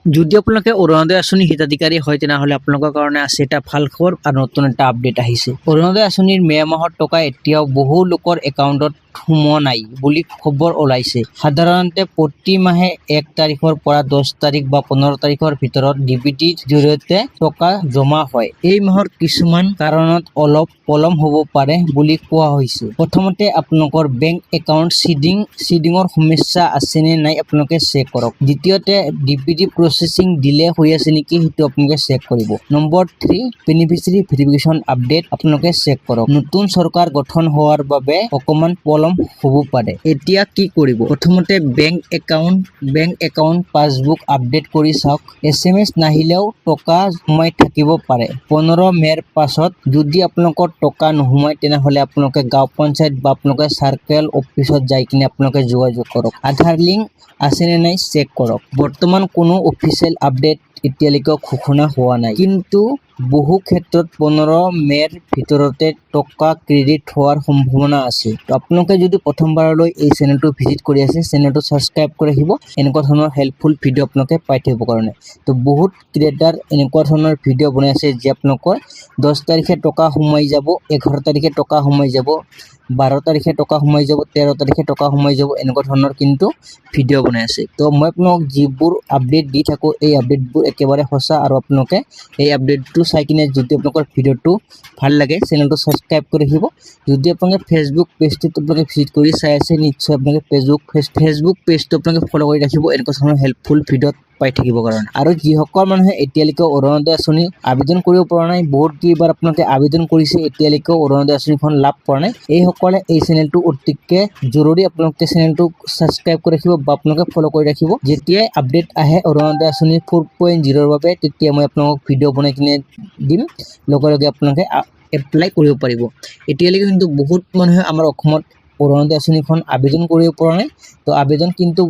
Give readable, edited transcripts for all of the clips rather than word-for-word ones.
যদি আপোনালোকে অৰুণোদয় আঁচনি হিতাধিকাৰী হয় তেনেহলে আপোনালোকৰ কাৰণে আছে এটা ভাল খবৰ আৰু নতুন এটা আপডেট আহিছে। অৰুণোদয় আঁচনিৰ মে মাহৰ টকা এতিয়াও বহু লোকৰ একাউণ্টত সোমোৱা নাই বুলি খবৰ ওলাইছে। সাধাৰণতে প্ৰতি মাহে 1 তাৰিখৰ পৰা 10 তাৰিখ বা 15 তাৰিখৰ ভিতৰত ডিবিটিৰ জৰিয়তে টকা জমা হয়। এই মাহৰ কিছুমান কাৰণত অলপ পলম হ'ব পাৰে বুলি কোৱা হৈছে। প্ৰথমতে আপোনালোকৰ বেংক একাউণ্ট চিডিঙৰ সমস্যা আছে নে নাই আপোনালোকে চেক কৰক। দ্বিতীয়তে ডিবিটি প্ৰচেছিং ডিলে হৈ আছে নেকি সেইটো আপোনালোকে চেক কৰিব। নম্বৰ 3 বেনিফিচিয়াৰী ভেৰিফিকেশ্যন আপডেট আপোনালোকে চেক কৰক। নতুন চৰকাৰ গঠন হোৱাৰ বাবে অকমান পলম হ'ব পাৰে। এতিয়া কি কৰিব? প্ৰথমতে বেংক একাউণ্ট পাছবুক আপডেট কৰি চাওক। SMS নাহিলেও টকা সোমাই থাকিব পাৰে। 15 মেৰ পাছত যদি আপোনালোকৰ টকা নোসোমায় তেনেহলে আপোনালোকে গাঁও পঞ্চায়ত বা আপোনালোকে চাৰ্কেল অফিচত যাই কিনে আপোনালোকে যোগাযোগ কৰক। আধাৰ লিংক আছে নে নাই চেক কৰক। বৰ্তমান কোনো অফিচিয়েল আপডেট এতিয়ালৈকে ঘোষণা হোৱা নাই, কিন্তু বহু ক্ষেত্ৰত 15 মেৰ ভিতৰতে টকা ক্ৰেডিট হোৱাৰ সম্ভাৱনা আছে। তো আপোনালোকে যদি প্ৰথমবাৰলৈ এই চেনেলটো ভিজিট কৰি আছে, চেনেলটো ছাবস্ক্ৰাইব কৰি ৰাখিব এনেকুৱা ধৰণৰ হেল্পফুল ভিডিঅ' আপোনালোকে পাই থাকিব কাৰণে। তো বহুত ক্ৰিয়েটাৰ এনেকুৱা ধৰণৰ ভিডিঅ' বনাই আছে যে আপোনালোকৰ 10 তাৰিখে টকা সোমাই যাব, 11 তাৰিখে টকা সোমাই যাব, 12 তাৰিখে টকা সোমাই যাব, 13 তাৰিখে টকা সোমাই যাব, এনেকুৱা ধৰণৰ কিন্তু ভিডিঅ' বনাই আছে। তো মই আপোনালোকক যিবোৰ আপডেট দি থাকোঁ এই আপডেটবোৰ একেবাৰে সঁচা, আৰু আপোনালোকে এই আপডেটটো চাই কিনে যদি আপোনালোকৰ ভিডিঅ'টো ভাল লাগে চেনেলটো ছাবস্ক্ৰাইব কৰি ৰাখিব। যদি আপোনালোকে ফেচবুক পেজটোত আপোনালোকে ভিজিট কৰি চাই আছে, নিশ্চয় আপোনালোকে ফেচবুক পেজটো আপোনালোকে ফ'ল' কৰি ৰাখিব এনেকুৱা ধৰণৰ হেল্পফুল ভিডিঅ' পাই থাকিব কাৰণে। আৰু যিসকল মানুহে এতিয়ালৈকে অৰুণোদয় আঁচনি আবেদন কৰিব পৰা নাই, বহুত কেইবাৰ আপোনালোকে আবেদন কৰিছে এতিয়ালৈকে অৰুণোদয় আঁচনিখন লাভ কৰা নাই, এইসকলে এই চেনেলটো অতিকে জৰুৰী আপোনালোকে চেনেলটো ছাবস্ক্ৰাইব কৰি ৰাখিব বা আপোনালোকে ফ'ল' কৰি ৰাখিব। যেতিয়াই আপডেট আহে অৰুণোদয় আঁচনি 4.0 বাবে তেতিয়া মই আপোনালোকক ভিডিঅ' বনাই কিনে দিম, লগে লগে আপোনালোকে এপ্লাই কৰিব পাৰিব। এতিয়ালৈকে কিন্তু বহুত মানুহে আমাৰ অসমত অৰুণোদয় আঁচনিখন আবেদন কৰিব পৰা নাই। তো আবেদন কিন্তু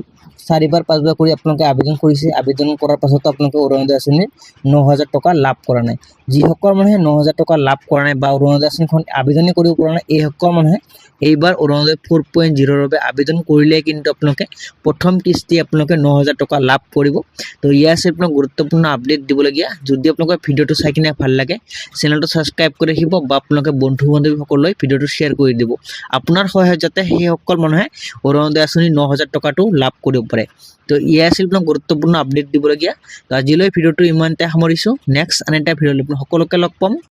4বাৰ 5বাৰ কৰি আপোনালোকে আবেদন কৰিছে, আবেদন কৰাৰ পাছতো আপোনালোকে অৰুণোদয় আঁচনিৰ 9,000 টকা লাভ কৰা নাই। যিসকল মানুহে 9,000 টকা লাভ কৰা নাই বা অৰুণোদয় আঁচনিখন আবেদনেই কৰিব পৰা নাই, এইসকল মানুহে এইবাৰ অৰুণোদয় 4.0 বাবে আবেদন কৰিলে কিন্তু আপোনালোকে প্ৰথম কিস্তি আপোনালোকে 9,000 টকা লাভ কৰিব। তো ইয়াৰ আছে আপোনাক গুৰুত্বপূৰ্ণ আপডেট দিবলগীয়া। যদি আপোনালোকৰ ভিডিঅ'টো চাই কিনে ভাল লাগে চেনেলটো ছাবস্ক্ৰাইব কৰি ৰাখিব বা আপোনালোকে বন্ধু বান্ধৱীসকললৈ ভিডিঅ'টো শ্বেয়াৰ কৰি দিব। আপোনাৰ সহায়ত যাতে সেইসকল মানুহে অৰুণোদয় আঁচনি 9,000 টকাটো লাভ কৰিব পাৰে। তো ইয়াৰ আছিল আপোনাক গুৰুত্বপূৰ্ণ আপডেট দিবলগীয়া। তো আজিলৈ ভিডিঅ'টো ইমানতে সামৰিছোঁ। নেক্সট আন এটা ভিডিঅ'লৈ সকলোকে লগ পাম।